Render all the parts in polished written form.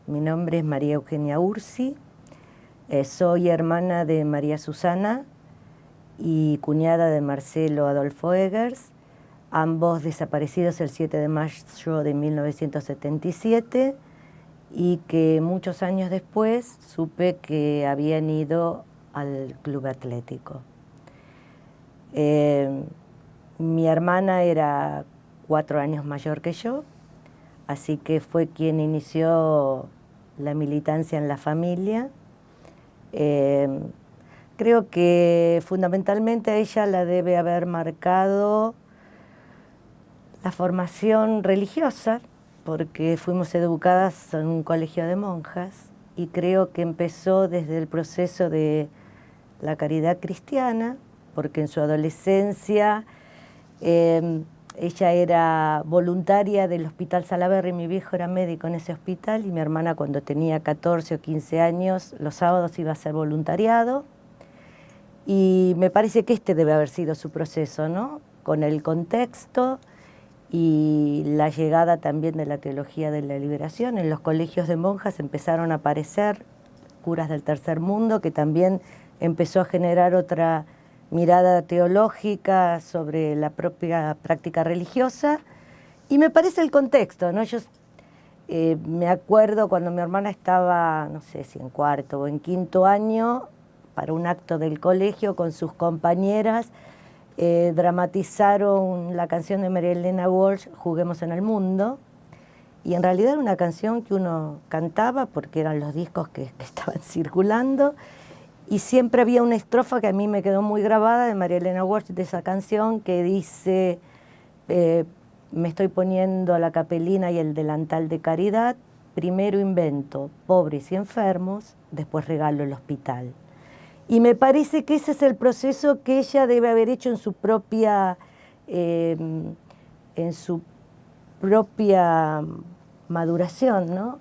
Mi nombre es María Eugenia Ursi, soy hermana de María Susana y cuñada de Marcelo Adolfo Eggers, ambos desaparecidos el 7 de mayo de 1977 y que muchos años después supe que habían ido al club atlético. Mi hermana era 4 años mayor que yo, así que fue quien inició la militancia en la familia. Creo que fundamentalmente a ella la debe haber marcado la formación religiosa, porque fuimos educadas en un colegio de monjas y creo que empezó desde el proceso de la caridad cristiana, porque en su adolescencia ella era voluntaria del Hospital Salaberry, mi viejo era médico en ese hospital y mi hermana cuando tenía 14 o 15 años los sábados iba a hacer voluntariado y me parece que este debe haber sido su proceso, ¿no? Con el contexto y la llegada también de la teología de la liberación. En los colegios de monjas empezaron a aparecer curas del tercer mundo, que también empezó a generar otra mirada teológica sobre la propia práctica religiosa. Y me parece el contexto, ¿no? Yo me acuerdo cuando mi hermana estaba, no sé si en cuarto o en quinto año, para un acto del colegio con sus compañeras, dramatizaron la canción de María Elena Walsh, Juguemos en el Mundo, y en realidad era una canción que uno cantaba porque eran los discos que estaban circulando, y siempre había una estrofa que a mí me quedó muy grabada de María Elena Walsh de esa canción que dice, me estoy poniendo la capelina y el delantal de caridad, primero invento pobres y enfermos, después regalo el hospital. Y me parece que ese es el proceso que ella debe haber hecho en su propia maduración, ¿no?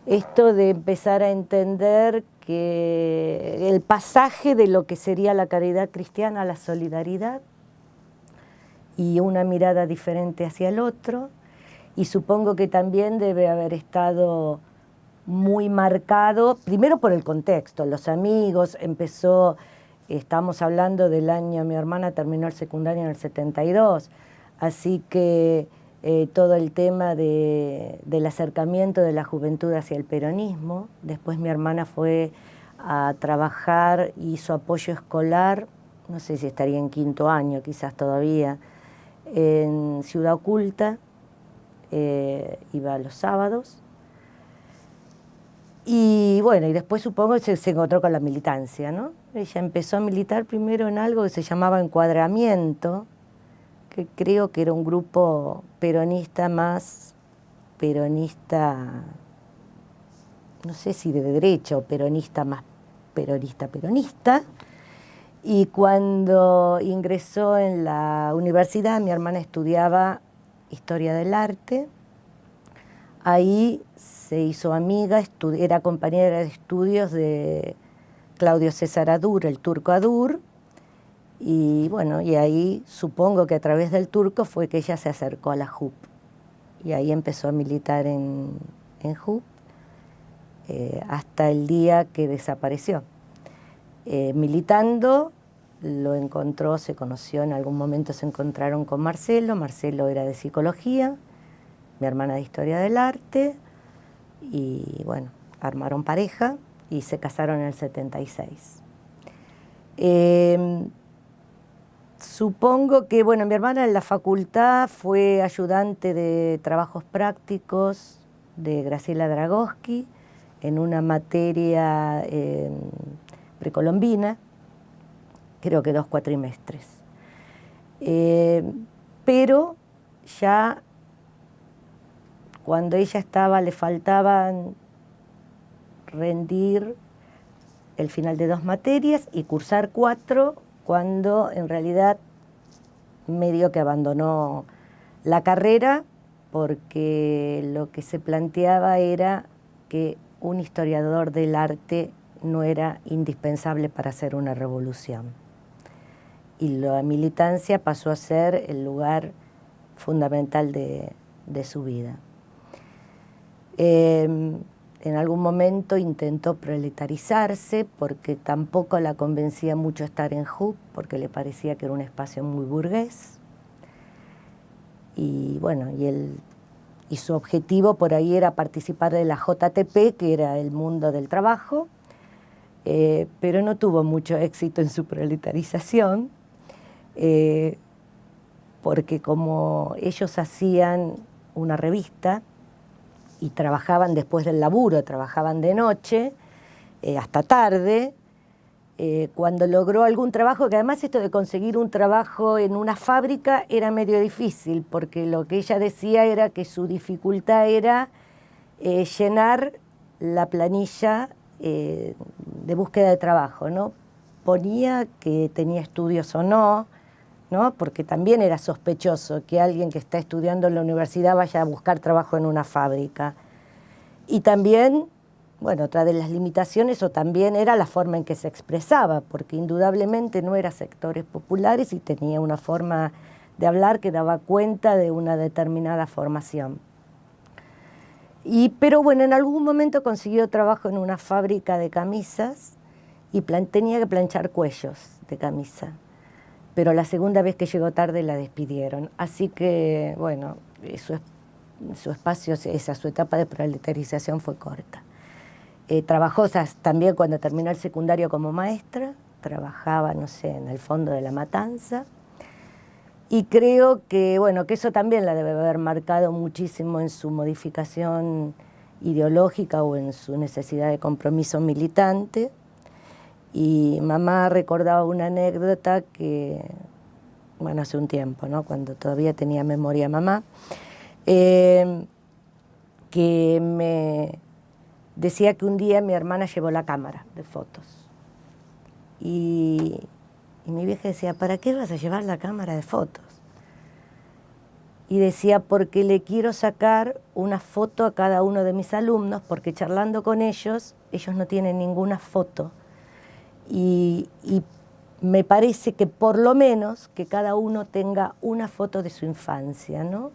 Esto de empezar a entender que el pasaje de lo que sería la caridad cristiana a la solidaridad y una mirada diferente hacia el otro, y supongo que también debe haber estado muy marcado, primero por el contexto, los amigos, estamos hablando del año, mi hermana terminó el secundario en el 72, así que todo el tema del acercamiento de la juventud hacia el peronismo. Después mi hermana fue a trabajar, hizo apoyo escolar, no sé si estaría en quinto año, quizás todavía, en Ciudad Oculta, iba los sábados. Y bueno, y después supongo que se encontró con la militancia, ¿no? Ella empezó a militar primero en algo que se llamaba Encuadramiento, que creo que era un grupo peronista más peronista, no sé si de derecha o peronista más peronista. Y cuando ingresó en la universidad, mi hermana estudiaba Historia del Arte. Ahí se hizo amiga, era compañera de estudios de Claudio César Adur, el turco Adur, y bueno, y ahí supongo que a través del turco fue que ella se acercó a la JUP, y ahí empezó a militar en JUP hasta el día que desapareció. Militando, lo encontró, se conoció, en algún momento se encontraron con Marcelo. Marcelo era de psicología, mi hermana de historia del arte, y bueno, armaron pareja y se casaron en el 76. Supongo que, bueno, mi hermana en la facultad fue ayudante de trabajos prácticos de Graciela Dragosky en una materia precolombina, creo que 2 cuatrimestres. Pero ya cuando ella estaba, le faltaban rendir el final de 2 materias y cursar 4, cuando en realidad medio que abandonó la carrera, porque lo que se planteaba era que un historiador del arte no era indispensable para hacer una revolución. Y la militancia pasó a ser el lugar fundamental de su vida. en algún momento intentó proletarizarse porque tampoco la convencía mucho estar en JUP, porque le parecía que era un espacio muy burgués. Y bueno, y su objetivo por ahí era participar de la JTP, que era el mundo del trabajo, pero no tuvo mucho éxito en su proletarización, porque como ellos hacían una revista y trabajaban después del laburo, trabajaban de noche hasta tarde, cuando logró algún trabajo, que además esto de conseguir un trabajo en una fábrica era medio difícil, porque lo que ella decía era que su dificultad era llenar la planilla de búsqueda de trabajo, ¿no? Ponía que tenía estudios o no, ¿no? Porque también era sospechoso que alguien que está estudiando en la universidad vaya a buscar trabajo en una fábrica. Y también, bueno, otra de las limitaciones o también era la forma en que se expresaba, porque indudablemente no era sectores populares y tenía una forma de hablar que daba cuenta de una determinada formación. Pero bueno, en algún momento consiguió trabajo en una fábrica de camisas y tenía que planchar cuellos de camisa. Pero la segunda vez que llegó tarde la despidieron. Así que, bueno, su espacio, su etapa de proletarización fue corta. Trabajó también cuando terminó el secundario como maestra, trabajaba, no sé, en el fondo de La Matanza. Y creo que, bueno, que eso también la debe haber marcado muchísimo en su modificación ideológica o en su necesidad de compromiso militante. Y mamá recordaba una anécdota que, bueno, hace un tiempo, ¿no? Cuando todavía tenía memoria mamá, que me decía que un día mi hermana llevó la cámara de fotos. Y mi vieja decía, ¿para qué vas a llevar la cámara de fotos? Y decía, porque le quiero sacar una foto a cada uno de mis alumnos, porque charlando con ellos no tienen ninguna foto. Y me parece que por lo menos que cada uno tenga una foto de su infancia, ¿no?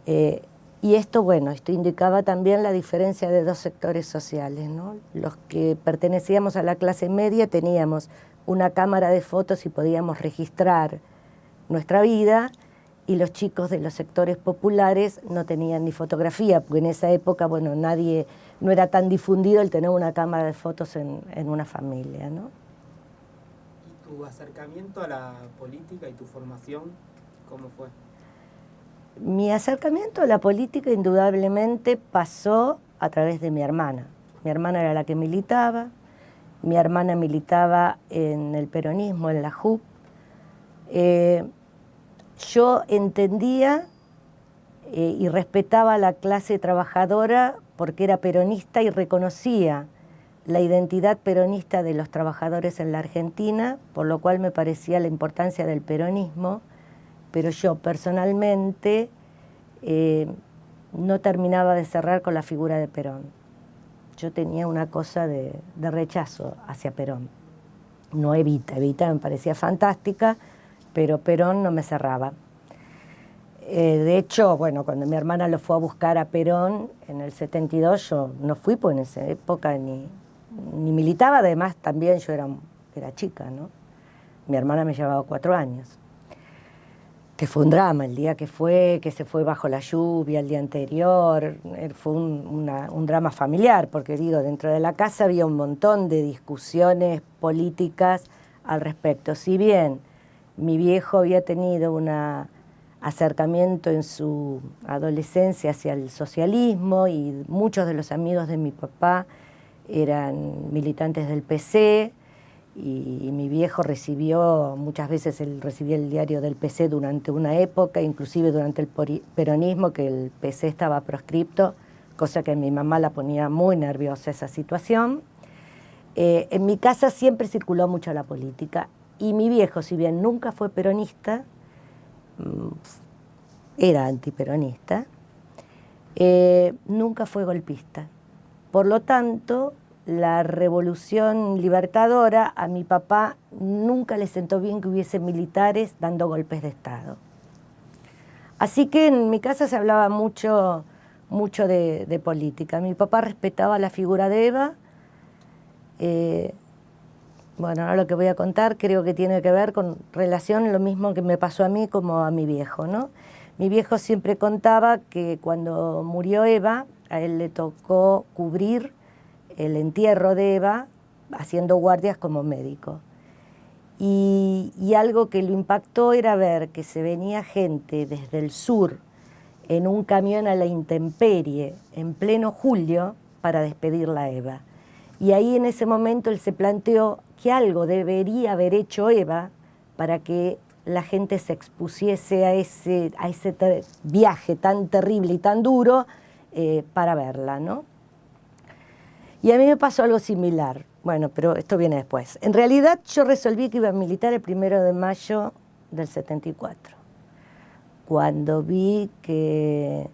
Y esto, bueno, esto indicaba también la diferencia de dos sectores sociales, ¿no? Los que pertenecíamos a la clase media teníamos una cámara de fotos y podíamos registrar nuestra vida, y los chicos de los sectores populares no tenían ni fotografía, porque en esa época, bueno, no era tan difundido el tener una cámara de fotos en una familia, ¿no? ¿Y tu acercamiento a la política y tu formación, cómo fue? Mi acercamiento a la política indudablemente pasó a través de mi hermana. Mi hermana era la que militaba, mi hermana militaba en el peronismo, en la JUP. Yo entendía y respetaba a la clase trabajadora porque era peronista y reconocía la identidad peronista de los trabajadores en la Argentina, por lo cual me parecía la importancia del peronismo, pero yo personalmente no terminaba de cerrar con la figura de Perón. Yo tenía una cosa de rechazo hacia Perón. No Evita me parecía fantástica, pero Perón no me cerraba. De hecho, bueno, cuando mi hermana lo fue a buscar a Perón en el 72, yo no fui, pues en esa época ni militaba, además también yo era chica, ¿no? Mi hermana me llevaba 4 años. Que fue un drama el día que se fue bajo la lluvia el día anterior, fue un drama familiar, porque digo, dentro de la casa había un montón de discusiones políticas al respecto. Si bien mi viejo había tenido un acercamiento en su adolescencia hacia el socialismo y muchos de los amigos de mi papá eran militantes del PC, y mi viejo muchas veces él recibía el diario del PC durante una época, inclusive durante el peronismo, que el PC estaba proscripto, cosa que a mi mamá la ponía muy nerviosa esa situación. En mi casa siempre circuló mucho la política, y mi viejo, si bien nunca fue peronista, era antiperonista, nunca fue golpista. Por lo tanto, la revolución libertadora a mi papá nunca le sentó bien que hubiese militares dando golpes de Estado. Así que en mi casa se hablaba mucho mucho de política. Mi papá respetaba la figura de Eva. Bueno, ahora lo que voy a contar creo que tiene que ver con relación, lo mismo que me pasó a mí como a mi viejo, ¿no? Mi viejo siempre contaba que cuando murió Eva, a él le tocó cubrir el entierro de Eva haciendo guardias como médico. Y algo que lo impactó era ver que se venía gente desde el sur en un camión a la intemperie en pleno julio para despedirla a Eva. Y ahí en ese momento él se planteó que algo debería haber hecho Eva para que la gente se expusiese a ese viaje tan terrible y tan duro para verla, ¿no? Y a mí me pasó algo similar. Bueno, pero esto viene después. En realidad yo resolví que iba a militar el 1 de mayo del 74. Cuando vi que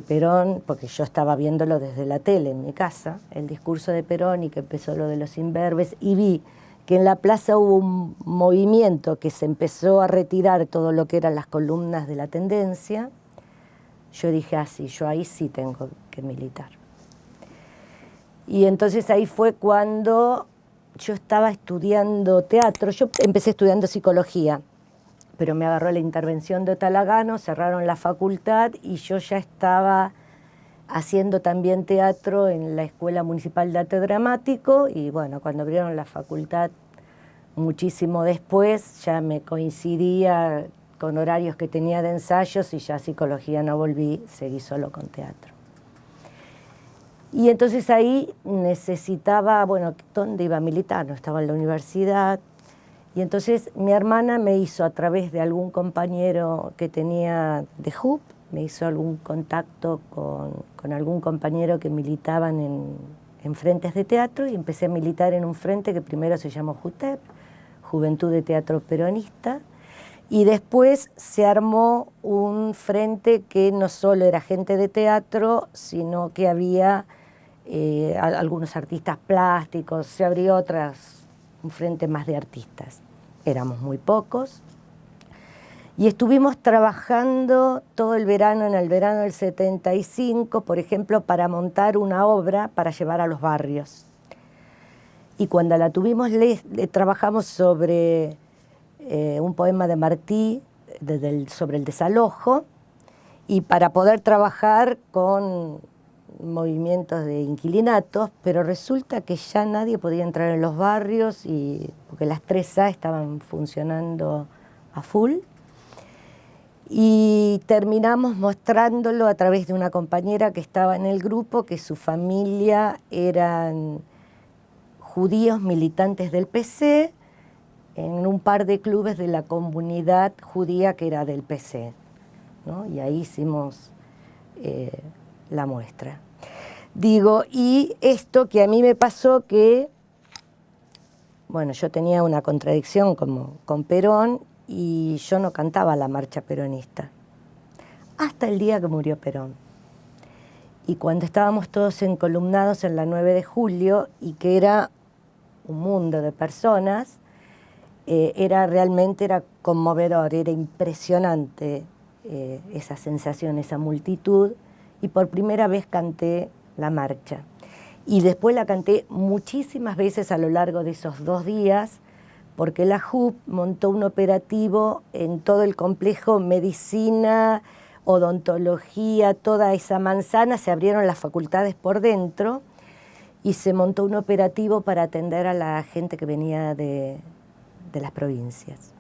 Perón, porque yo estaba viéndolo desde la tele en mi casa, el discurso de Perón y que empezó lo de los imberbes, y vi que en la plaza hubo un movimiento que se empezó a retirar todo lo que eran las columnas de la tendencia, yo dije, sí, yo ahí sí tengo que militar. Y entonces ahí fue cuando yo estaba estudiando teatro, yo empecé estudiando psicología, pero me agarró la intervención de Talagano, cerraron la facultad y yo ya estaba haciendo también teatro en la Escuela Municipal de Arte Dramático y bueno, cuando abrieron la facultad muchísimo después ya me coincidía con horarios que tenía de ensayos y ya psicología no volví, seguí solo con teatro. Y entonces ahí necesitaba, bueno, ¿dónde iba a militar? No estaba en la universidad. Y entonces mi hermana me hizo, a través de algún compañero que tenía de JUP, me hizo algún contacto con algún compañero que militaban en frentes de teatro y empecé a militar en un frente que primero se llamó JUTEP, Juventud de Teatro Peronista, y después se armó un frente que no solo era gente de teatro, sino que había algunos artistas plásticos, se abrió un frente más de artistas. Éramos muy pocos y estuvimos trabajando todo el verano, en el verano del 75, por ejemplo, para montar una obra para llevar a los barrios. Y cuando la tuvimos, trabajamos sobre un poema de Martí sobre el desalojo, y para poder trabajar con movimientos de inquilinatos, pero resulta que ya nadie podía entrar en los barrios porque las 3A estaban funcionando a full. Y terminamos mostrándolo a través de una compañera que estaba en el grupo, que su familia eran judíos militantes del PC en un par de clubes de la comunidad judía que era del PC, ¿no? Y ahí hicimos la muestra. Digo, y esto que a mí me pasó que, bueno, yo tenía una contradicción con Perón y yo no cantaba la marcha peronista, hasta el día que murió Perón. Y cuando estábamos todos encolumnados en la 9 de julio y que era un mundo de personas, realmente era conmovedor, era impresionante esa sensación, esa multitud, y por primera vez canté la marcha. Y después la canté muchísimas veces a lo largo de esos 2 días, porque la JUP montó un operativo en todo el complejo medicina, odontología, toda esa manzana, se abrieron las facultades por dentro y se montó un operativo para atender a la gente que venía de las provincias.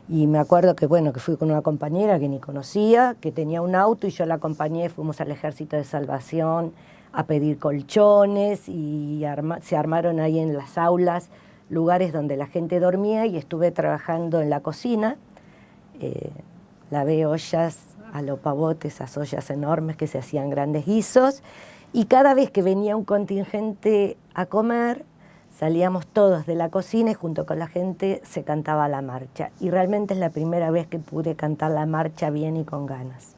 Y me acuerdo que, bueno, que fui con una compañera que ni conocía, que tenía un auto y yo la acompañé, fuimos al Ejército de Salvación a pedir colchones y se armaron ahí en las aulas lugares donde la gente dormía y estuve trabajando en la cocina. Lavé ollas a lo pavote, esas ollas enormes que se hacían grandes guisos, y cada vez que venía un contingente a comer, salíamos todos de la cocina y junto con la gente se cantaba la marcha. Y realmente es la primera vez que pude cantar la marcha bien y con ganas.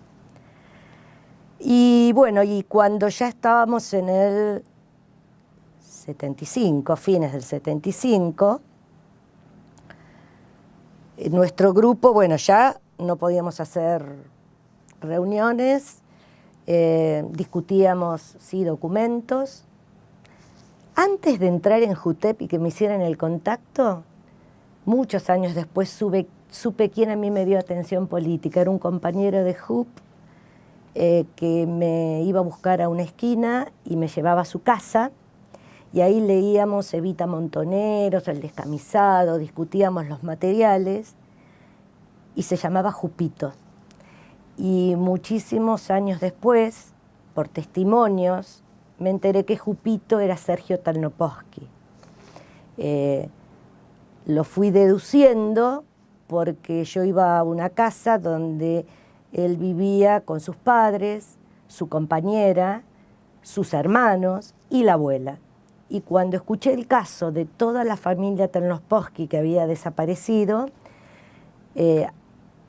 Y bueno, y cuando ya estábamos en el 75, fines del 75, nuestro grupo, bueno, ya no podíamos hacer reuniones, discutíamos, sí, documentos. Antes de entrar en JUTEP y que me hicieran el contacto, muchos años después supe quién a mí me dio atención política. Era un compañero de JUP que me iba a buscar a una esquina y me llevaba a su casa, y ahí leíamos Evita Montoneros, El Descamisado, discutíamos los materiales, y se llamaba Jupito. Y muchísimos años después, por testimonios, me enteré que Jupito era Sergio Tarnopolsky. Lo fui deduciendo porque yo iba a una casa donde él vivía con sus padres, su compañera, sus hermanos y la abuela. Y cuando escuché el caso de toda la familia Tarnopolsky que había desaparecido,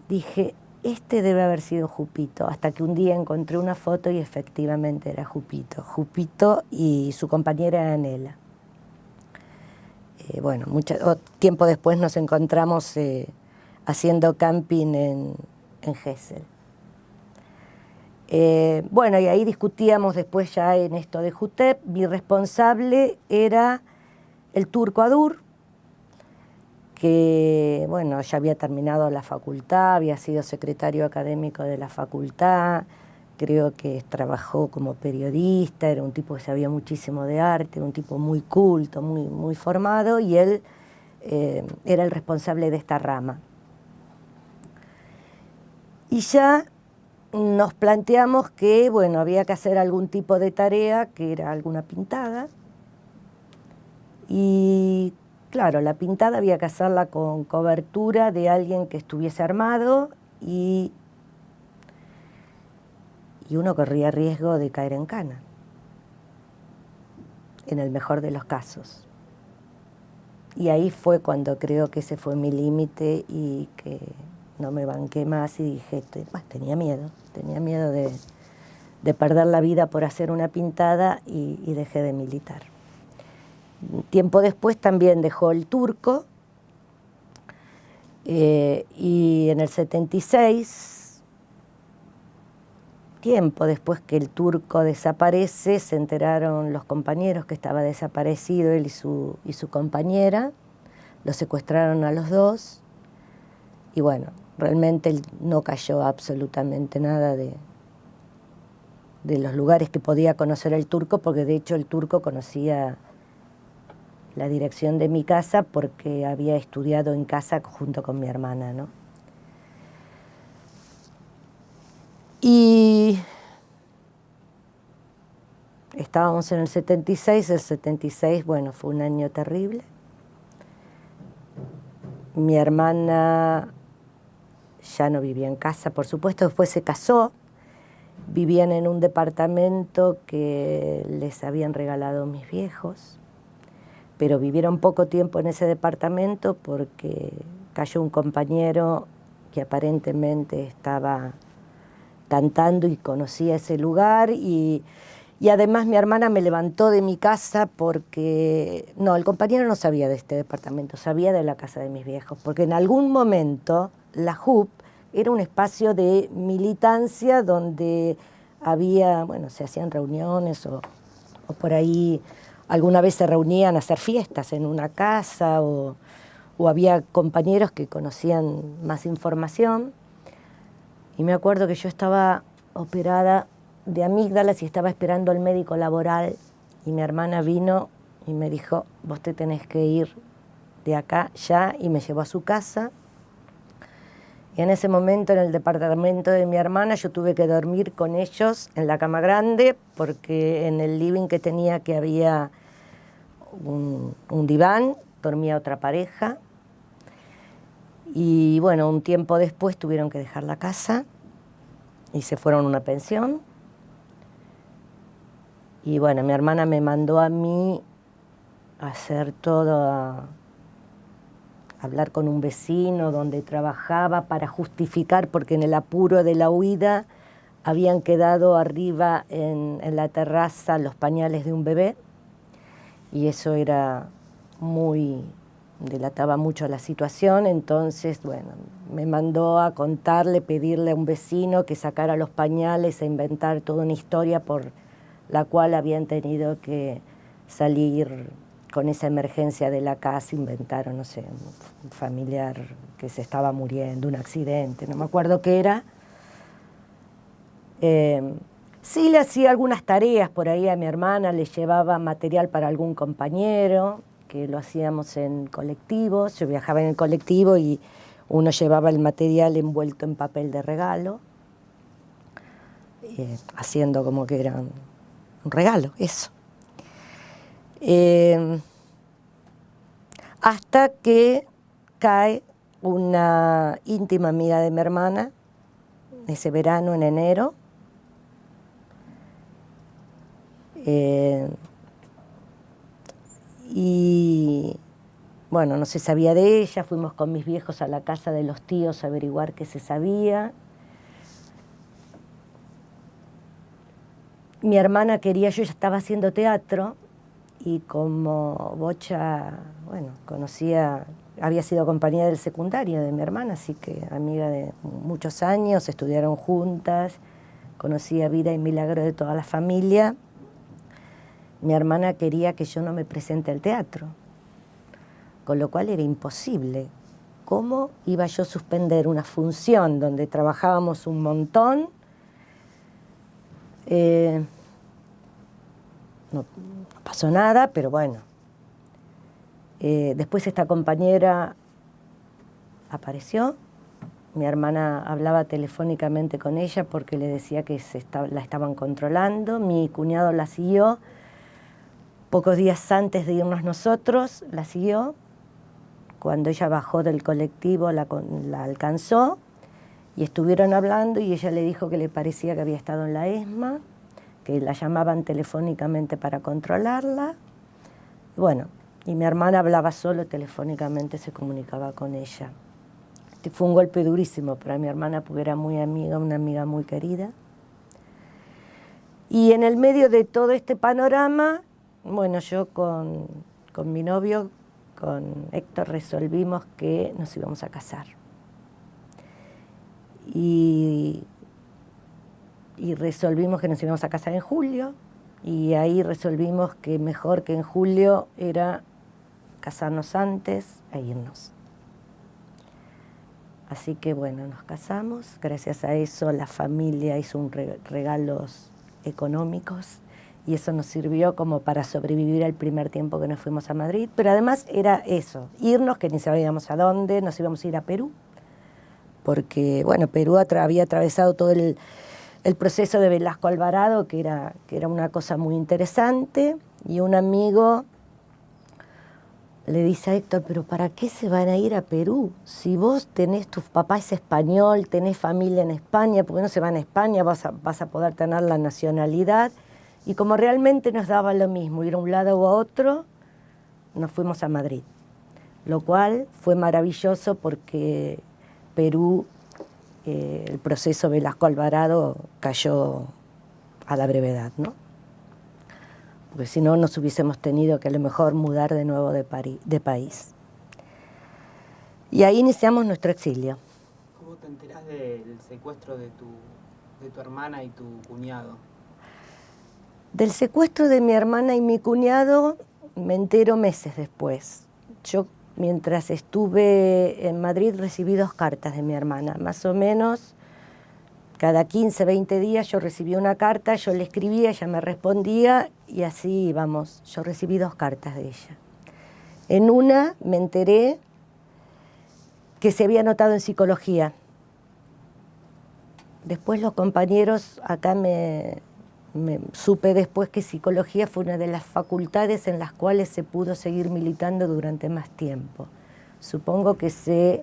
dije, este debe haber sido Jupito, hasta que un día encontré una foto y efectivamente era Jupito. Jupito y su compañera Anela. Bueno, tiempo después nos encontramos haciendo camping en Gesell. Bueno, y ahí discutíamos después ya en esto de JUTEP. Mi responsable era el turco Adur, que bueno, ya había terminado la facultad, había sido secretario académico de la facultad, creo que trabajó como periodista, era un tipo que sabía muchísimo de arte, un tipo muy culto, muy formado, y él era el responsable de esta rama. Y ya nos planteamos que, bueno, había que hacer algún tipo de tarea, que era alguna pintada, y claro, la pintada había que hacerla con cobertura de alguien que estuviese armado y uno corría riesgo de caer en cana, en el mejor de los casos. Y ahí fue cuando creo que ese fue mi límite y que no me banqué más y dije, tenía miedo de perder la vida por hacer una pintada y dejé de militar. Tiempo después también dejó el turco y en el 76, tiempo después que el turco desaparece, se enteraron los compañeros que estaba desaparecido él y su compañera, los secuestraron a los dos y bueno, realmente no cayó absolutamente nada de los lugares que podía conocer el turco, porque de hecho el turco conocía la dirección de mi casa porque había estudiado en casa junto con mi hermana, ¿no? Y estábamos en el 76, bueno, fue un año terrible. Mi hermana ya no vivía en casa, por supuesto, después se casó, vivían en un departamento que les habían regalado mis viejos, pero vivieron poco tiempo en ese departamento porque cayó un compañero que aparentemente estaba cantando y conocía ese lugar y además mi hermana me levantó de mi casa porque, no, el compañero no sabía de este departamento, sabía de la casa de mis viejos, porque en algún momento la JUP era un espacio de militancia donde había, bueno, se hacían reuniones o por ahí alguna vez se reunían a hacer fiestas en una casa o había compañeros que conocían más información. Y me acuerdo que yo estaba operada de amígdalas y estaba esperando al médico laboral y mi hermana vino y me dijo, vos te tenés que ir de acá ya, y me llevó a su casa. Y en ese momento, en el departamento de mi hermana, yo tuve que dormir con ellos en la cama grande, porque en el living que tenía, que había un diván, dormía otra pareja. Y bueno, un tiempo después tuvieron que dejar la casa y se fueron a una pensión. Y bueno, mi hermana me mandó a mí a hacer todo, a hablar con un vecino donde trabajaba para justificar, porque en el apuro de la huida habían quedado arriba en la terraza los pañales de un bebé, y eso era muy delataba mucho la situación, entonces, bueno, me mandó a contarle, pedirle a un vecino que sacara los pañales, a inventar toda una historia por la cual habían tenido que salir con esa emergencia de la casa. Inventaron, no sé, un familiar que se estaba muriendo, un accidente, no me acuerdo qué era. Sí le hacía algunas tareas por ahí a mi hermana, le llevaba material para algún compañero, que lo hacíamos en colectivos. Yo viajaba en el colectivo y uno llevaba el material envuelto en papel de regalo, haciendo como que era un regalo, eso. Hasta que cae una íntima amiga de mi hermana, ese verano, en enero. Y bueno, no se sabía de ella, fuimos con mis viejos a la casa de los tíos a averiguar qué se sabía. Mi hermana quería, yo ya estaba haciendo teatro, y como Bocha, bueno, conocía, había sido compañera del secundario de mi hermana, así que amiga de muchos años, estudiaron juntas, conocía Vida y Milagro de toda la familia. Mi hermana quería que yo no me presente al teatro, con lo cual era imposible. ¿Cómo iba yo a suspender una función donde trabajábamos un montón? No pasó nada, pero bueno. Después esta compañera apareció. Mi hermana hablaba telefónicamente con ella porque le decía que la estaban controlando. Mi cuñado la siguió. Pocos días antes de irnos nosotros, la siguió. Cuando ella bajó del colectivo, la alcanzó y estuvieron hablando, y ella le dijo que le parecía que había estado en la ESMA, que la llamaban telefónicamente para controlarla. Bueno, y mi hermana hablaba solo telefónicamente, se comunicaba con ella. Fue un golpe durísimo para mi hermana porque era muy amiga, una amiga muy querida. Y en el medio de todo este panorama, bueno, yo con mi novio, con Héctor, resolvimos que nos íbamos a casar. Y resolvimos que nos íbamos a casar en julio, y ahí resolvimos que mejor que en julio era casarnos antes e irnos. Así que bueno, nos casamos. Gracias a eso la familia hizo regalos económicos, y eso nos sirvió como para sobrevivir al primer tiempo que nos fuimos a Madrid. Pero además era eso, irnos, que ni sabíamos a dónde. Nos íbamos a ir a Perú, porque bueno, Perú había atravesado todo el proceso de Velasco Alvarado, que era una cosa muy interesante. Y un amigo le dice a Héctor: pero ¿para qué se van a ir a Perú? Si vos tu papá es español, tenés familia en España, ¿por qué no se van a España? Vas a poder tener la nacionalidad. Y como realmente nos daba lo mismo ir a un lado o a otro, nos fuimos a Madrid. Lo cual fue maravilloso porque Perú, el proceso Velasco Alvarado cayó a la brevedad, ¿no? Porque si no, nos hubiésemos tenido que a lo mejor mudar de nuevo de país. Y ahí iniciamos nuestro exilio. ¿Cómo te enterás del secuestro de tu hermana y tu cuñado? Del secuestro de mi hermana y mi cuñado me entero meses después. Yo, mientras estuve en Madrid, recibí 2 cartas de mi hermana. Más o menos cada 15, 20 días yo recibía una carta, yo le escribía, ella me respondía, y así íbamos. Yo recibí 2 cartas de ella. En una me enteré que se había anotado en psicología. Después los compañeros acá me supe después que psicología fue una de las facultades en las cuales se pudo seguir militando durante más tiempo. Supongo que se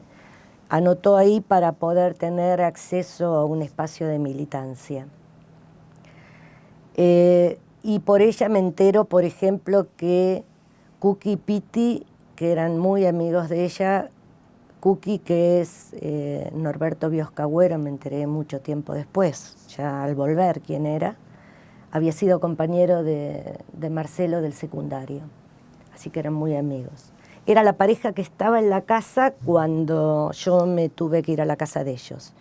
anotó ahí para poder tener acceso a un espacio de militancia. Y por ella me entero, por ejemplo, que Cookie y Piti, que eran muy amigos de ella, Cookie, que es Norberto Bioscagüero, me enteré mucho tiempo después, ya al volver quién era, había sido compañero de Marcelo del secundario, así que eran muy amigos. era la pareja que estaba en la casa cuando yo me tuve que ir a la casa de ellos.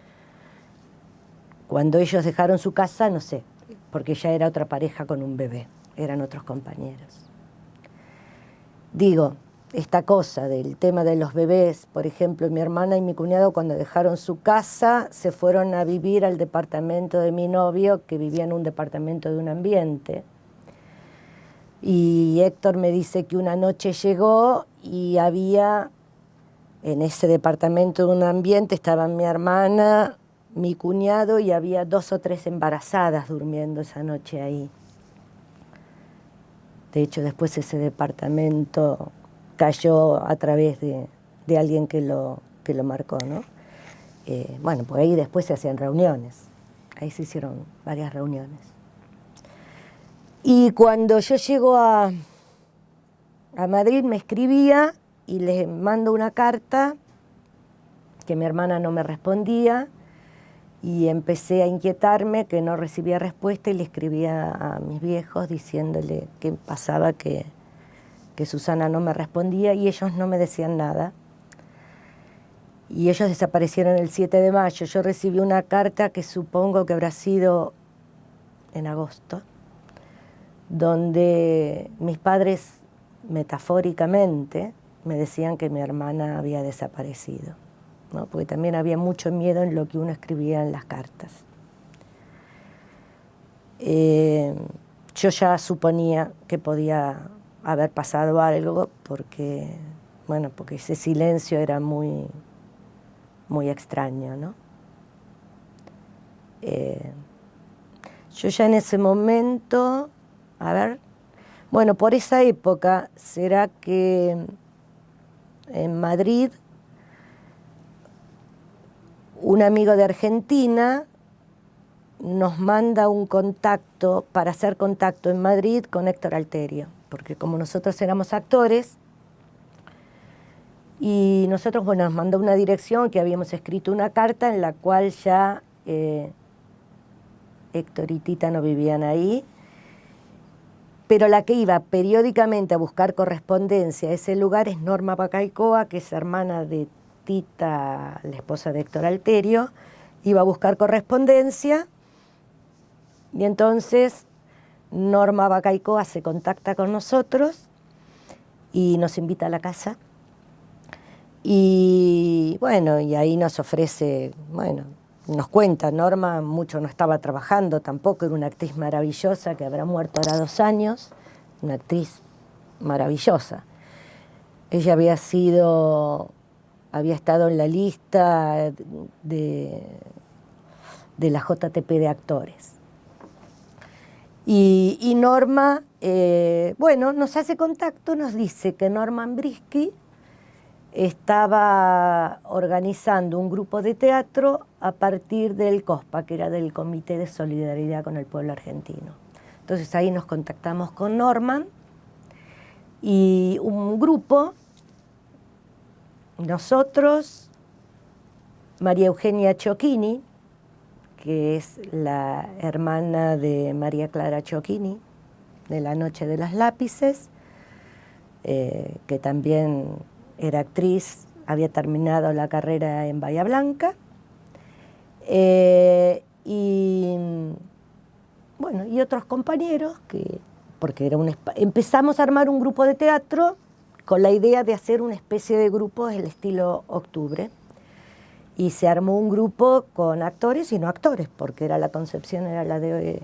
Cuando ellos dejaron su casa, no sé, porque ya era otra pareja con un bebé, eran otros compañeros. Digo, esta cosa del tema de los bebés, por ejemplo, mi hermana y mi cuñado cuando dejaron su casa se fueron a vivir al departamento de mi novio, que vivía en un departamento de un ambiente. Y Héctor me dice que una noche llegó y había, en ese departamento de un ambiente, estaban mi hermana, mi cuñado y había 2 o 3 embarazadas durmiendo esa noche ahí. De hecho, después ese departamento cayó a través de alguien que lo marcó, ¿no? Bueno, pues ahí después se hacían reuniones. Ahí se hicieron varias reuniones. Y cuando yo llego a Madrid me escribía y les mando una carta que mi hermana no me respondía y empecé a inquietarme que no recibía respuesta y le escribía a mis viejos diciéndole qué pasaba, que Susana no me respondía y ellos no me decían nada. Y ellos desaparecieron el 7 de mayo. Yo recibí una carta que supongo que habrá sido en agosto, donde mis padres metafóricamente me decían que mi hermana había desaparecido, ¿no? Porque también había mucho miedo en lo que uno escribía en las cartas. Yo ya suponía que podía haber pasado algo porque ese silencio era muy, muy extraño, ¿no? Yo ya en ese momento, por esa época, será que en Madrid un amigo de Argentina nos manda un contacto para hacer contacto en Madrid con Héctor Alterio, porque como nosotros éramos actores, y nosotros, nos mandó una dirección que habíamos escrito una carta en la cual ya Héctor y Tita no vivían ahí, pero la que iba periódicamente a buscar correspondencia a ese lugar es Norma Bacaicoa, que es hermana de Tita, la esposa de Héctor Alterio, iba a buscar correspondencia y entonces Norma Bacaicoa se contacta con nosotros y nos invita a la casa. Y y ahí nos ofrece, nos cuenta, Norma mucho no estaba trabajando tampoco, era una actriz maravillosa que habrá muerto ahora 2 años, una actriz maravillosa. Ella había estado en la lista de la JTP de actores. Y Norma, nos hace contacto, nos dice que Norman Brisky estaba organizando un grupo de teatro a partir del COSPA, que era del Comité de Solidaridad con el Pueblo Argentino. Entonces ahí nos contactamos con Norman y un grupo, nosotros, María Eugenia Ciocchini, que es la hermana de María Clara Ciocchini, de La Noche de las Lápices, que también era actriz, había terminado la carrera en Bahía Blanca, y otros compañeros, porque empezamos a armar un grupo de teatro con la idea de hacer una especie de grupo del estilo Octubre, y se armó un grupo con actores y no actores, porque la concepción era la de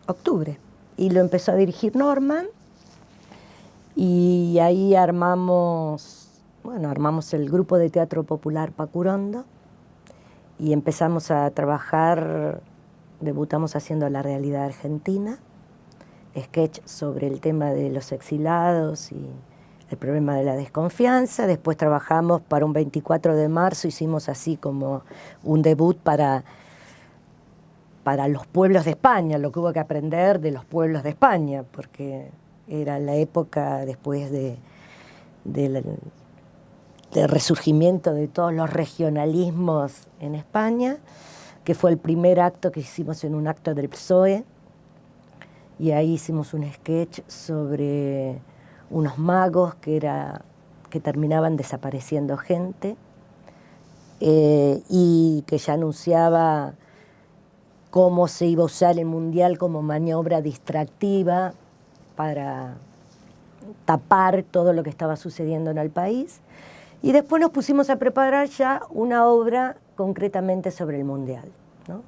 Octubre, y lo empezó a dirigir Norman. Y ahí armamos el grupo de teatro popular Pacurondo y empezamos a trabajar, debutamos haciendo La Realidad Argentina, sketch sobre el tema de los exilados y el problema de la desconfianza. Después trabajamos para un 24 de marzo, hicimos así como un debut para los pueblos de España, lo que hubo que aprender de los pueblos de España, porque era la época después del resurgimiento de todos los regionalismos en España, que fue el primer acto que hicimos en un acto del PSOE, y ahí hicimos un sketch sobre unos magos que terminaban desapareciendo gente, y que ya anunciaba cómo se iba a usar el Mundial como maniobra distractiva para tapar todo lo que estaba sucediendo en el país. Y después nos pusimos a preparar ya una obra concretamente sobre el Mundial, ¿no?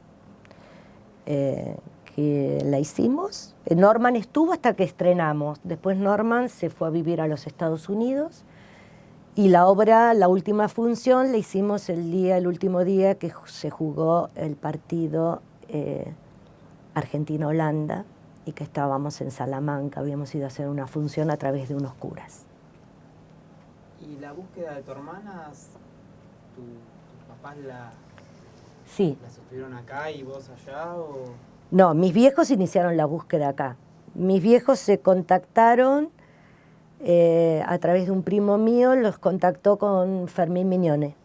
Que la hicimos. Norman estuvo hasta que estrenamos. Después Norman se fue a vivir a los Estados Unidos y la obra, la última función, la hicimos el último día que se jugó el partido Argentina-Holanda y que estábamos en Salamanca. Habíamos ido a hacer una función a través de unos curas. ¿Y la búsqueda de tu hermana, tus papás Sí. la sostuvieron acá y vos allá? ¿O? No, mis viejos iniciaron la búsqueda acá. Mis viejos se contactaron a través de un primo mío, los contactó con Fermín Mignone.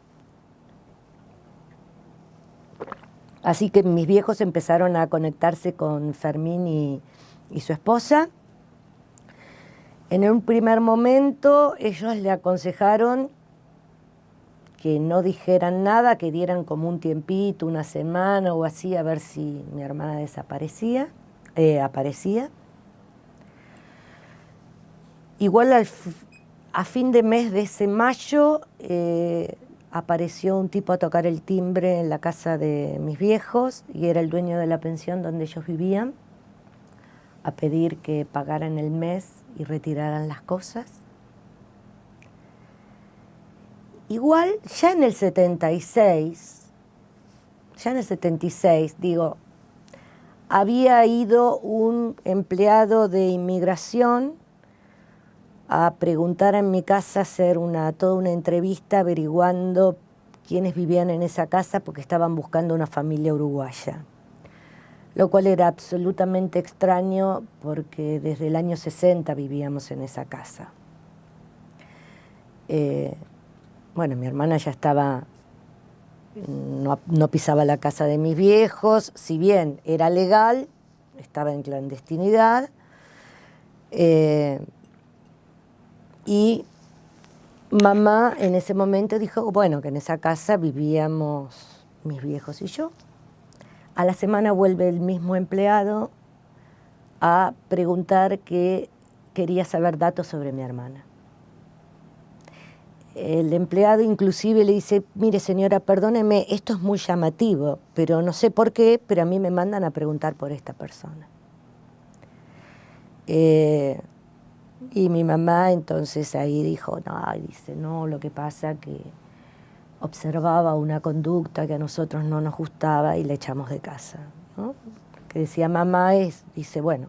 Así que mis viejos empezaron a conectarse con Fermín y su esposa. En un primer momento ellos le aconsejaron que no dijeran nada, que dieran como un tiempito, una semana o así, a ver si mi hermana aparecía. Igual a fin de mes de ese mayo apareció un tipo a tocar el timbre en la casa de mis viejos y era el dueño de la pensión donde ellos vivían, a pedir que pagaran el mes y retiraran las cosas. Igual ya en el 76, digo, había ido un empleado de inmigración a preguntar en mi casa, hacer toda una entrevista averiguando quiénes vivían en esa casa porque estaban buscando una familia uruguaya. Lo cual era absolutamente extraño porque desde el año 60 vivíamos en esa casa. Bueno, mi hermana ya estaba, no pisaba la casa de mis viejos, si bien era legal, estaba en clandestinidad. Y mamá en ese momento dijo, bueno, que en esa casa vivíamos mis viejos y yo. A la semana vuelve el mismo empleado a preguntar que quería saber datos sobre mi hermana. El empleado inclusive le dice, mire señora, perdóneme, esto es muy llamativo, pero no sé por qué, pero a mí me mandan a preguntar por esta persona. Y mi mamá entonces ahí dijo, no, lo que pasa que observaba una conducta que a nosotros no nos gustaba y le echamos de casa, ¿no? Que decía mamá dice, bueno,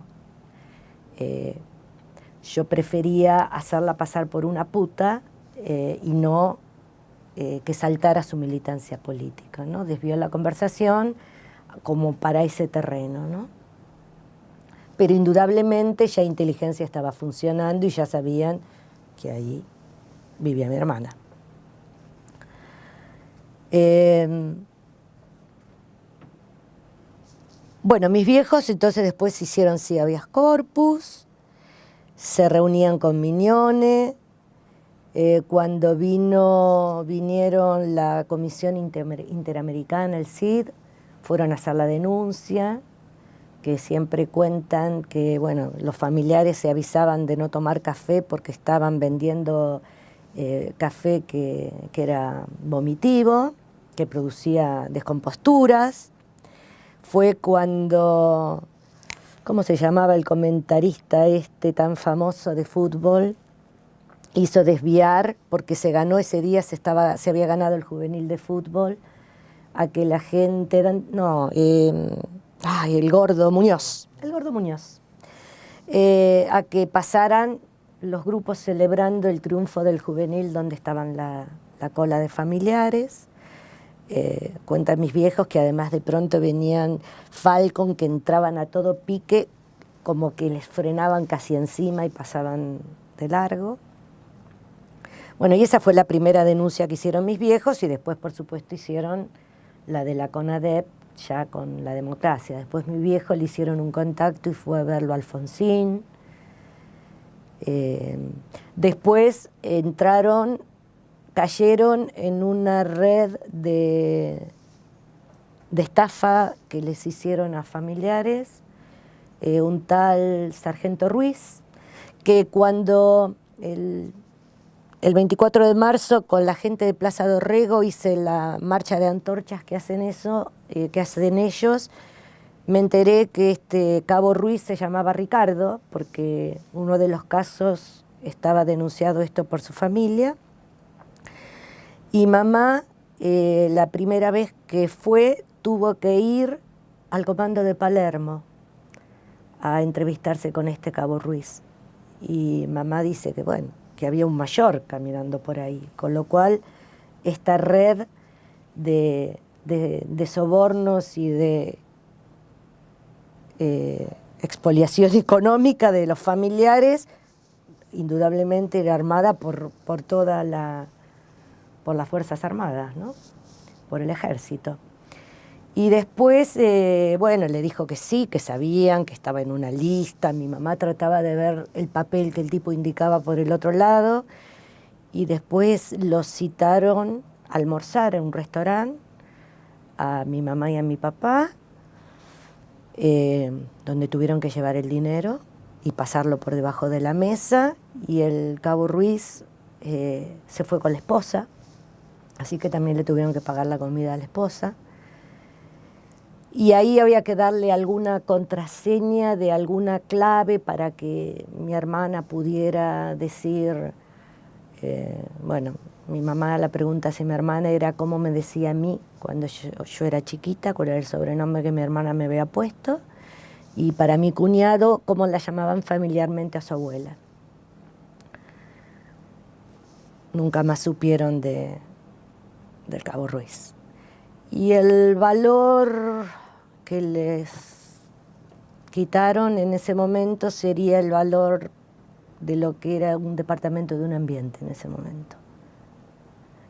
yo prefería hacerla pasar por una puta y no que saltara su militancia política, ¿no? Desvió la conversación como para ese terreno, ¿no? Pero indudablemente ya inteligencia estaba funcionando y ya sabían que ahí vivía mi hermana. Bueno, mis viejos entonces después hicieron sí habeas corpus, se reunían con Mignone. Cuando vinieron la Comisión Interamericana, el CID, fueron a hacer la denuncia, que siempre cuentan que bueno, los familiares se avisaban de no tomar café porque estaban vendiendo café que era vomitivo, que producía descomposturas. Fue cuando, ¿cómo se llamaba el comentarista tan famoso de fútbol? Hizo desviar, porque se ganó ese día, se había ganado el juvenil de fútbol, a que la gente, el Gordo Muñoz, a que pasaran los grupos celebrando el triunfo del juvenil donde estaban la cola de familiares. Cuentan mis viejos que además de pronto venían Falcon, que entraban a todo pique, como que les frenaban casi encima y pasaban de largo. Bueno, y esa fue la primera denuncia que hicieron mis viejos y después, por supuesto, hicieron la de la CONADEP ya con la democracia. Después mi viejo le hicieron un contacto y fue a verlo a Alfonsín. Después cayeron en una red de estafa que les hicieron a familiares, un tal Sargento Ruiz, que cuando el 24 de marzo con la gente de Plaza Dorrego hice la marcha de antorchas que hacen ellos, me enteré que este cabo Ruiz se llamaba Ricardo, porque uno de los casos estaba denunciado esto por su familia. Y mamá, la primera vez que fue, tuvo que ir al comando de Palermo a entrevistarse con este cabo Ruiz. Y mamá dice que, bueno, que había un mayor caminando por ahí, con lo cual esta red de sobornos y de expoliación económica de los familiares, indudablemente era armada por las Fuerzas Armadas, ¿no? Por el ejército. Y después, bueno, le dijo que sí, que sabían, que estaba en una lista. Mi mamá trataba de ver el papel que el tipo indicaba por el otro lado. Y después los citaron a almorzar en un restaurante, a mi mamá y a mi papá, donde tuvieron que llevar el dinero y pasarlo por debajo de la mesa. Y el cabo Ruiz se fue con la esposa, así que también le tuvieron que pagar la comida a la esposa. Y ahí había que darle alguna contraseña de alguna clave para que mi hermana pudiera decir, bueno, mi mamá la pregunta hacia mi hermana era cómo me decía a mí cuando yo era chiquita, cuál era el sobrenombre que mi hermana me había puesto, y para mi cuñado, cómo la llamaban familiarmente a su abuela. Nunca más supieron del cabo Ruiz. Y el valor que les quitaron en ese momento sería el valor de lo que era un departamento de un ambiente en ese momento.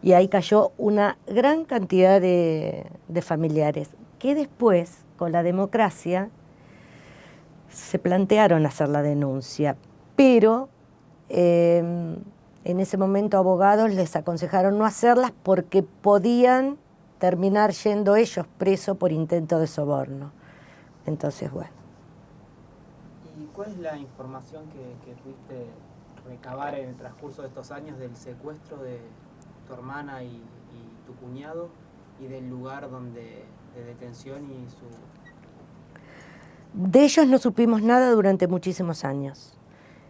Y ahí cayó una gran cantidad de familiares que después, con la democracia, se plantearon hacer la denuncia, pero en ese momento abogados les aconsejaron no hacerlas porque podían terminar yendo ellos presos por intento de soborno. Entonces, bueno. ¿Y cuál es la información que pudiste recabar en el transcurso de estos años del secuestro de tu hermana y tu cuñado y del lugar de detención y su...? De ellos no supimos nada durante muchísimos años.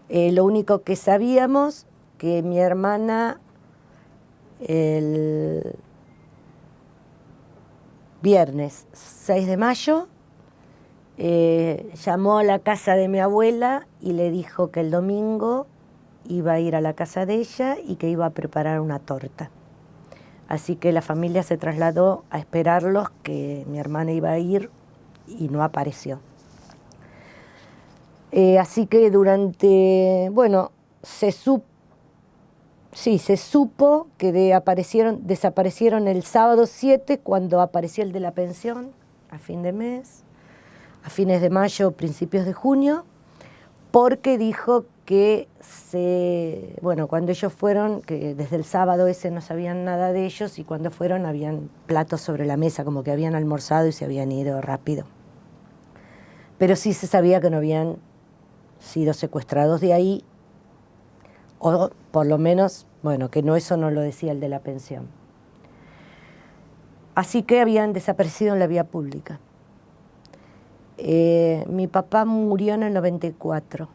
Lo único que sabíamos, que mi hermana el viernes 6 de mayo llamó a la casa de mi abuela y le dijo que el domingo iba a ir a la casa de ella y que iba a preparar una torta. Así que la familia se trasladó a esperarlos, que mi hermana iba a ir y no apareció. Así que bueno, se supo que desaparecieron el sábado 7 cuando apareció el de la pensión, a fin de mes, a fines de mayo, principios de junio, porque dijo que cuando ellos fueron, que desde el sábado ese no sabían nada de ellos, y cuando fueron habían platos sobre la mesa, como que habían almorzado y se habían ido rápido. Pero sí se sabía que no habían sido secuestrados de ahí, o por lo menos, bueno, que eso no lo decía el de la pensión. Así que habían desaparecido en la vía pública. Mi papá murió en el 94.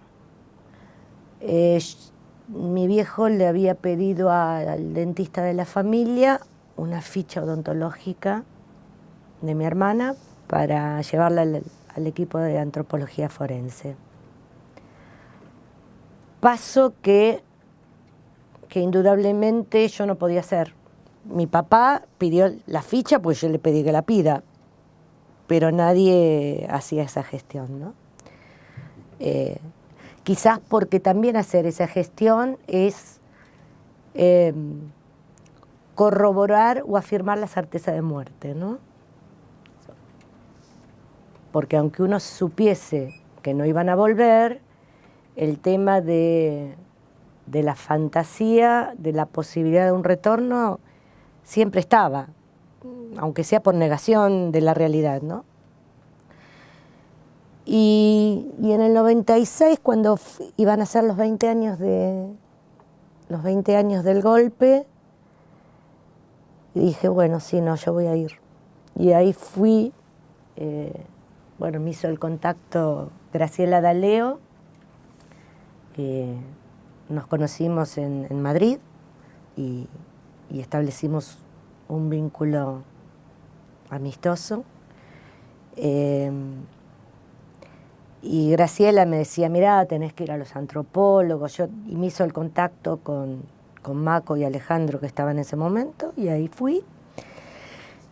Mi viejo le había pedido al dentista de la familia una ficha odontológica de mi hermana para llevarla al equipo de antropología forense. Paso que indudablemente yo no podía hacer. Mi papá pidió la ficha, pues yo le pedí que la pida, pero nadie hacía esa gestión, ¿no? Quizás porque también hacer esa gestión es corroborar o afirmar la certeza de muerte, ¿no? Porque aunque uno supiese que no iban a volver, el tema de la fantasía, de la posibilidad de un retorno, siempre estaba, aunque sea por negación de la realidad, ¿no? Y en el 96, cuando iban a ser los 20 años del golpe, dije, bueno, sí, no, yo voy a ir. Y ahí fui, bueno, me hizo el contacto Graciela D'Aleo, que nos conocimos en Madrid y establecimos un vínculo amistoso. Y Graciela me decía, mirá, tenés que ir a los antropólogos, y me hizo el contacto con Maco y Alejandro, que estaban en ese momento, y ahí fui.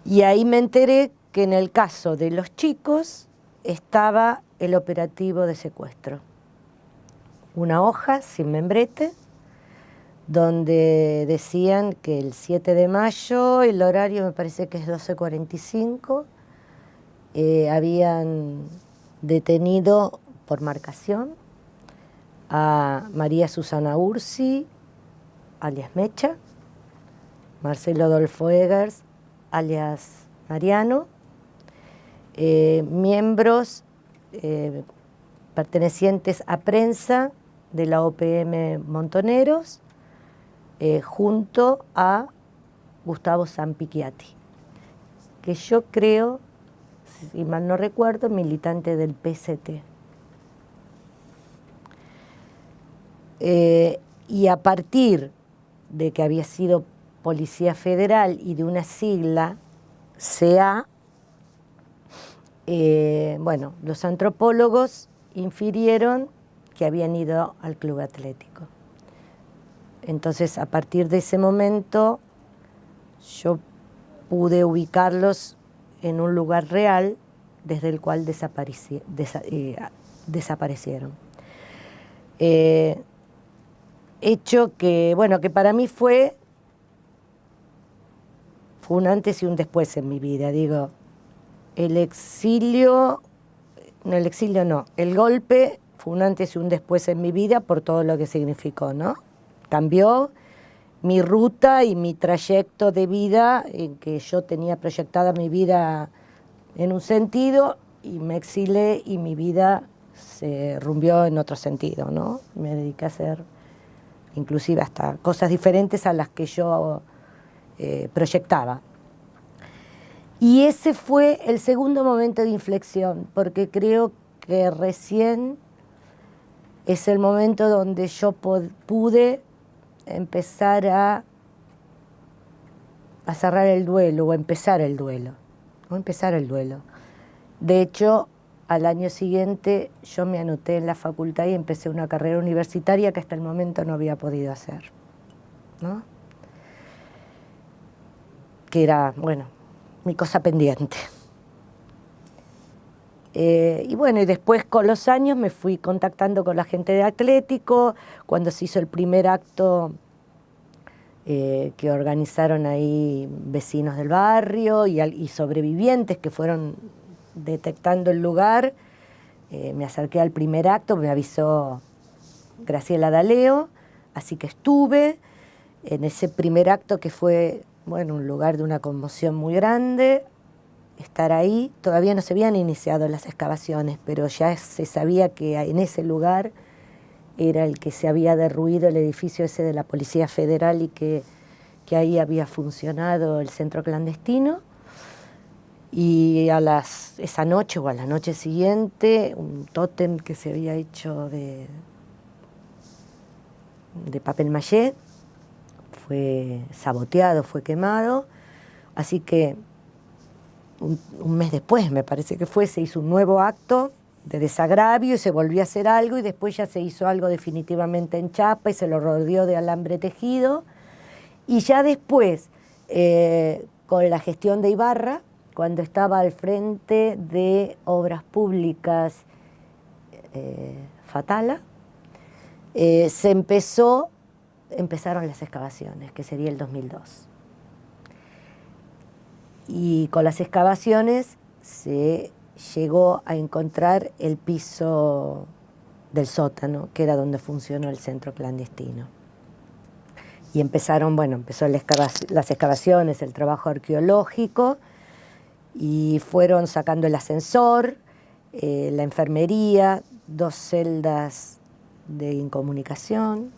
Y ahí me enteré que en el caso de los chicos estaba el operativo de secuestro. Una hoja sin membrete, donde decían que el 7 de mayo, el horario me parece que es 12:45, habían detenido por marcación a María Susana Ursi, alias Mecha, Marcelo Adolfo Eggers, alias Mariano, miembros pertenecientes a prensa de la OPM Montoneros, junto a Gustavo Zampicchiati, que yo creo, si mal no recuerdo, militante del PST. Y a partir de que había sido Policía Federal y de una sigla, CA, bueno, los antropólogos infirieron que habían ido al club atlético. Entonces, a partir de ese momento, yo pude ubicarlos en un lugar real desde el cual desaparecieron. Hecho que, bueno, que para mí fue un antes y un después en mi vida. Digo, el golpe fue un antes y un después en mi vida por todo lo que significó, ¿no? Cambió mi ruta y mi trayecto de vida, en que yo tenía proyectada mi vida en un sentido y me exilé y mi vida se rumbió en otro sentido, ¿no? Me dediqué a hacer inclusive hasta cosas diferentes a las que yo proyectaba. Y ese fue el segundo momento de inflexión, porque creo que recién es el momento donde yo pude empezar a cerrar el duelo, o empezar el duelo. De hecho, al año siguiente yo me anoté en la facultad y empecé una carrera universitaria que hasta el momento no había podido hacer, ¿no? Que era, bueno, mi cosa pendiente. Y bueno, y después con los años me fui contactando con la gente de Atlético, cuando se hizo el primer acto que organizaron ahí vecinos del barrio y sobrevivientes que fueron detectando el lugar. Me acerqué al primer acto, me avisó Graciela D'Aleo, así que estuve en ese primer acto que fue, bueno, un lugar de una conmoción muy grande. Estar ahí, todavía no se habían iniciado las excavaciones, pero ya se sabía que en ese lugar era el que se había derruido el edificio ese de la Policía Federal y que ahí había funcionado el centro clandestino. Y esa noche o a la noche siguiente, un tótem que se había hecho de papel maché fue saboteado, fue quemado, así que un mes después, me parece que fue, se hizo un nuevo acto de desagravio y se volvió a hacer algo y después ya se hizo algo definitivamente en chapa y se lo rodeó de alambre tejido. Y ya después, con la gestión de Ibarra, cuando estaba al frente de Obras Públicas Fatala, empezaron las excavaciones, que sería el 2002. Y con las excavaciones se llegó a encontrar el piso del sótano, que era donde funcionó el centro clandestino. Y empezaron, bueno, empezó las excavaciones, el trabajo arqueológico, y fueron sacando el ascensor, la enfermería, 2 celdas de incomunicación,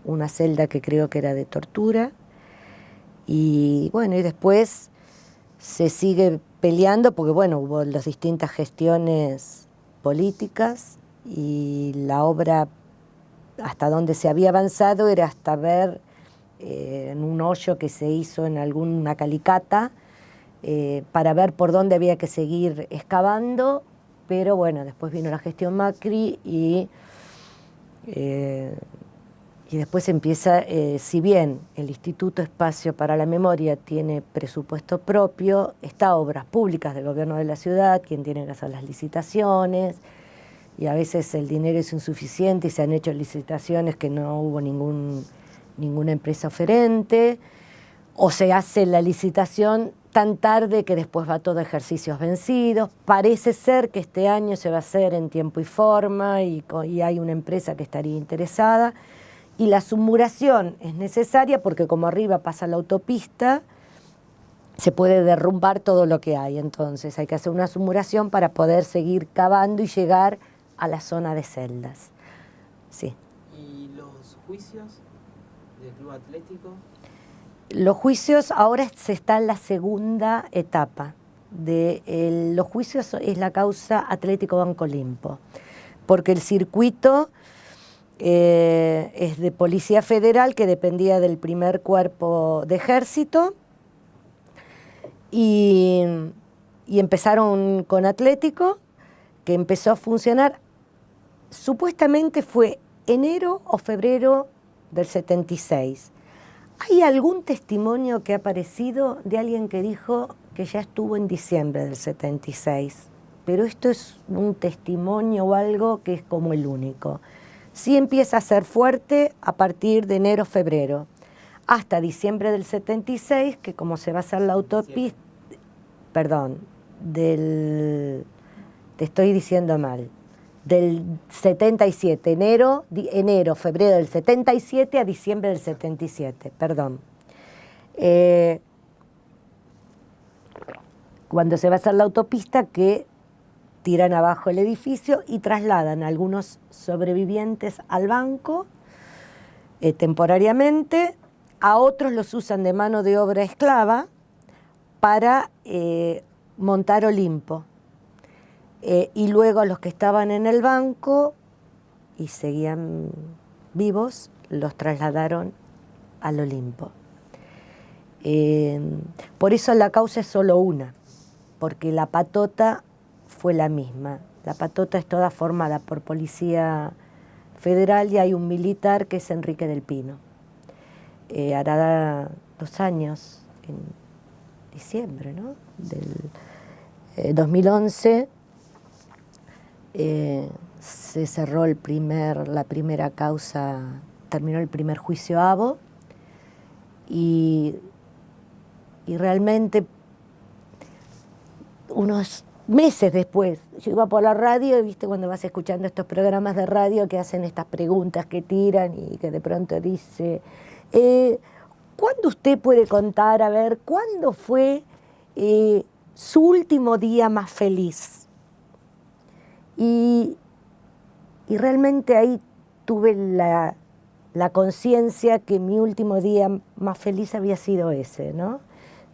una celda que creo que era de tortura, y bueno, y después se sigue peleando porque, bueno, hubo las distintas gestiones políticas y la obra hasta donde se había avanzado era hasta ver en un hoyo que se hizo en alguna calicata para ver por dónde había que seguir excavando, pero bueno, después vino la gestión Macri y después empieza, si bien el Instituto Espacio para la Memoria tiene presupuesto propio, está Obras Públicas del Gobierno de la Ciudad, quien tiene que hacer las licitaciones, y a veces el dinero es insuficiente y se han hecho licitaciones que no hubo ninguna empresa oferente, o se hace la licitación tan tarde que después va todo a ejercicios vencidos. Parece ser que este año se va a hacer en tiempo y forma y hay una empresa que estaría interesada. Y la submuración es necesaria porque como arriba pasa la autopista, se puede derrumbar todo lo que hay. Entonces hay que hacer una submuración para poder seguir cavando y llegar a la zona de celdas. Sí. ¿Y los juicios del Club Atlético? Los juicios, ahora se está en la segunda etapa. Los juicios es la causa Atlético Banco Olimpo, porque el circuito es de Policía Federal, que dependía del primer cuerpo de ejército, y empezaron con Atlético, que empezó a funcionar, supuestamente fue enero o febrero del 76. ¿Hay algún testimonio que ha aparecido de alguien que dijo que ya estuvo en diciembre del 76? Pero esto es un testimonio o algo que es como el único. Sí empieza a ser fuerte a partir de enero, febrero, hasta diciembre del 76, que como se va a hacer la autopista, te estoy diciendo mal, del 77, enero, febrero del 77 a diciembre del 77, perdón. Cuando se va a hacer la autopista, que tiran abajo el edificio y trasladan a algunos sobrevivientes al banco temporariamente, a otros los usan de mano de obra esclava para montar Olimpo. Y luego a los que estaban en el banco y seguían vivos, los trasladaron al Olimpo. Por eso la causa es solo una, porque la patota fue la misma. La patota es toda formada por Policía Federal y hay un militar que es Enrique del Pino. Hará 2 años, en diciembre, ¿no?, del 2011, se cerró la primera causa, terminó el primer juicio ABO y realmente unos meses después, yo iba por la radio y viste cuando vas escuchando estos programas de radio que hacen estas preguntas que tiran y que de pronto dice, ¿cuándo usted puede contar, a ver, cuándo fue su último día más feliz? Y realmente ahí tuve la conciencia que mi último día más feliz había sido ese, ¿no?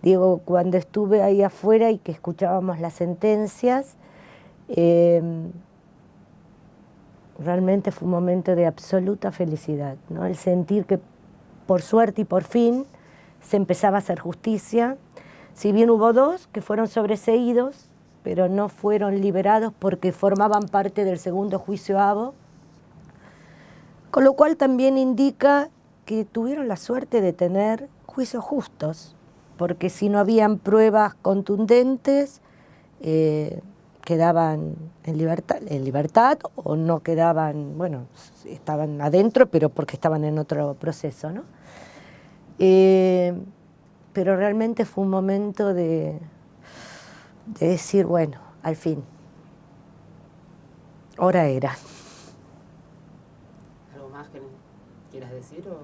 Digo, cuando estuve ahí afuera y que escuchábamos las sentencias, realmente fue un momento de absoluta felicidad, ¿no? El sentir que por suerte y por fin se empezaba a hacer justicia. Si bien hubo 2 que fueron sobreseídos, pero no fueron liberados porque formaban parte del segundo juicio ABO, con lo cual también indica que tuvieron la suerte de tener juicios justos, porque si no habían pruebas contundentes, quedaban en libertad o no quedaban, bueno, estaban adentro, pero porque estaban en otro proceso, ¿no? Pero realmente fue un momento de decir, bueno, al fin, hora era. imágenes quieras decir? ¿O?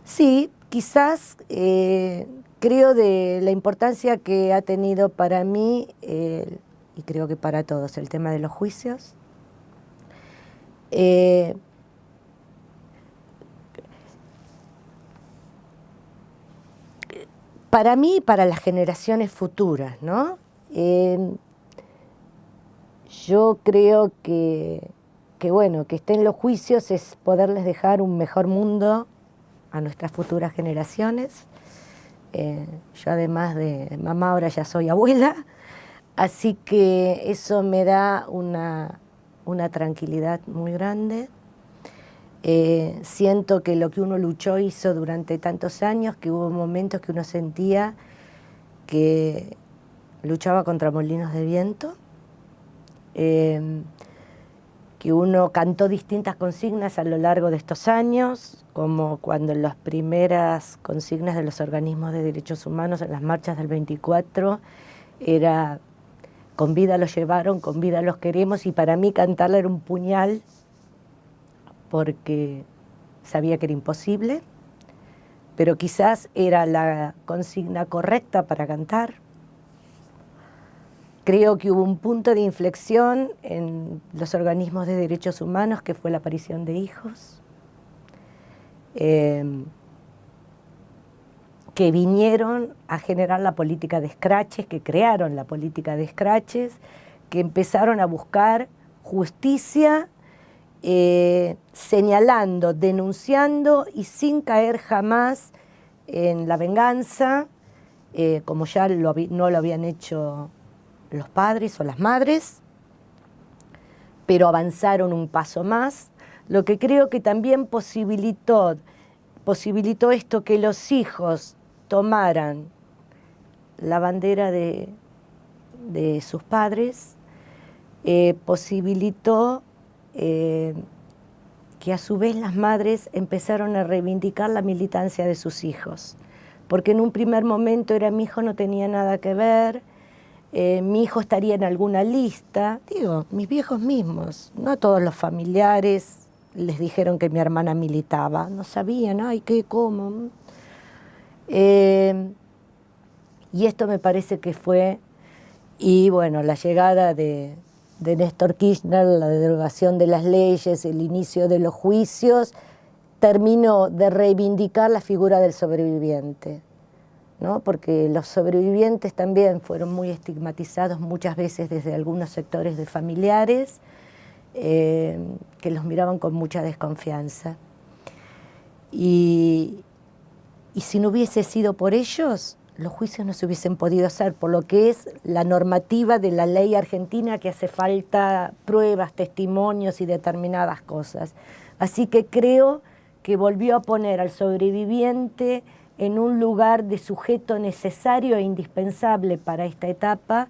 Sí, quizás creo de la importancia que ha tenido para mí, y creo que para todos, el tema de los juicios. Para mí y para las generaciones futuras, ¿no? Yo creo que bueno, que estén los juicios es poderles dejar un mejor mundo a nuestras futuras generaciones. Yo además de mamá ahora ya soy abuela, así que eso me da una tranquilidad muy grande. Siento que lo que uno luchó hizo durante tantos años, que hubo momentos que uno sentía que luchaba contra molinos de viento, que uno cantó distintas consignas a lo largo de estos años, como cuando en las primeras consignas de los organismos de derechos humanos en las marchas del 24 era con vida los llevaron, con vida los queremos, y para mí cantarla era un puñal porque sabía que era imposible, pero quizás era la consigna correcta para cantar. Creo que hubo un punto de inflexión en los organismos de derechos humanos, que fue la aparición de hijos, que vinieron a generar la política de escraches, que crearon la política de escraches, que empezaron a buscar justicia, señalando, denunciando y sin caer jamás en la venganza, como ya no lo habían hecho los padres o las madres, pero avanzaron un paso más, lo que creo que también posibilitó esto, que los hijos tomaran la bandera de sus padres, posibilitó que a su vez las madres empezaron a reivindicar la militancia de sus hijos, porque en un primer momento era mi hijo no tenía nada que ver, mi hijo estaría en alguna lista, digo, mis viejos mismos, no a todos los familiares les dijeron que mi hermana militaba, no sabían, ay, qué, cómo. Y esto me parece que fue, y bueno, la llegada de Néstor Kirchner, la derogación de las leyes, el inicio de los juicios, terminó de reivindicar la figura del sobreviviente, ¿no? Porque los sobrevivientes también fueron muy estigmatizados muchas veces desde algunos sectores de familiares que los miraban con mucha desconfianza. Y si no hubiese sido por ellos, los juicios no se hubiesen podido hacer, por lo que es la normativa de la ley argentina, que hace falta pruebas, testimonios y determinadas cosas. Así que creo que volvió a poner al sobreviviente en un lugar de sujeto necesario e indispensable para esta etapa,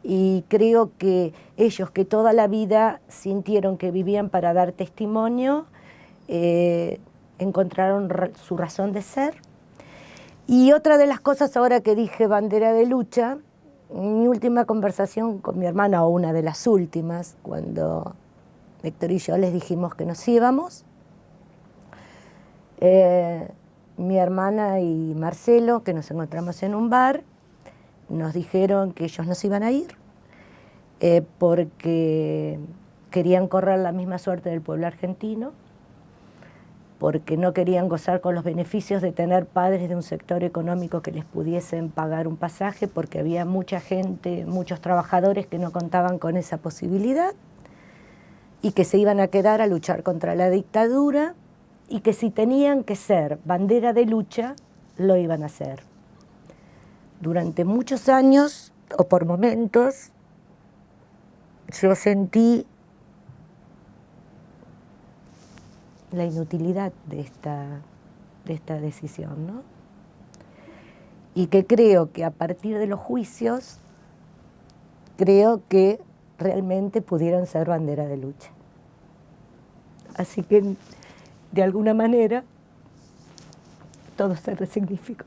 y creo que ellos, que toda la vida sintieron que vivían para dar testimonio, encontraron su razón de ser. Y otra de las cosas, ahora que dije bandera de lucha, mi última conversación con mi hermana, o una de las últimas, cuando Héctor y yo les dijimos que nos íbamos, mi hermana y Marcelo, que nos encontramos en un bar, nos dijeron que ellos no se iban a ir porque querían correr la misma suerte del pueblo argentino, porque no querían gozar con los beneficios de tener padres de un sector económico que les pudiesen pagar un pasaje, porque había mucha gente, muchos trabajadores que no contaban con esa posibilidad, y que se iban a quedar a luchar contra la dictadura, y que si tenían que ser bandera de lucha, lo iban a hacer. Durante muchos años, o por momentos, yo sentí la inutilidad de esta decisión, ¿no? Y que creo que a partir de los juicios, creo que realmente pudieron ser bandera de lucha. Así que, de alguna manera, todo se resignificó.